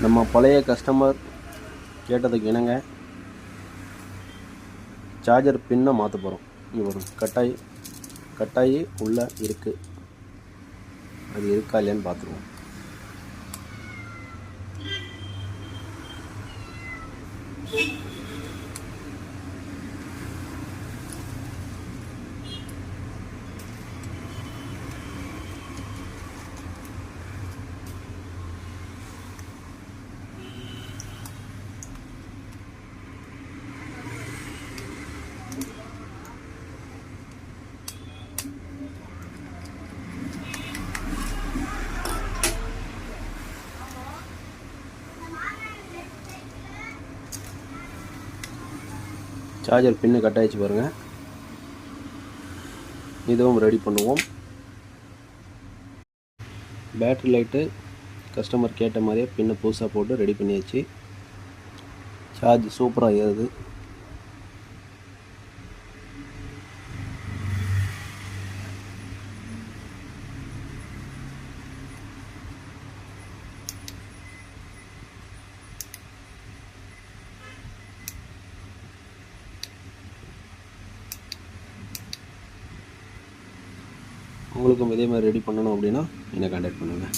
நம்ம பழைய கஸ்டமர் கேட்டதுக்கு இணங்க சார்ஜர் பின்னை மாற்ற போகிறோம். இங்கே ஒரு கட்டாயி உள்ளே இருக்குது, அது இருக்கா இல்லையான்னு பார்த்துருவோம். சார்ஜர் பின்னு கட் ஆகிடுச்சு பாருங்கள். இதுவும் ரெடி பண்ணுவோம். பேட்ரி லைட்டு கஸ்டமர் கேட்ட மாதிரியே பின்னை புதுசாக போட்டு ரெடி பண்ணியாச்சு. சார்ஜ் சூப்பராக ஏறுது. உங்களுக்கும் இதே மாதிரி ரெடி பண்ணணும் அப்படின்னா என்னை கான்டாக்ட் பண்ணுங்கள்.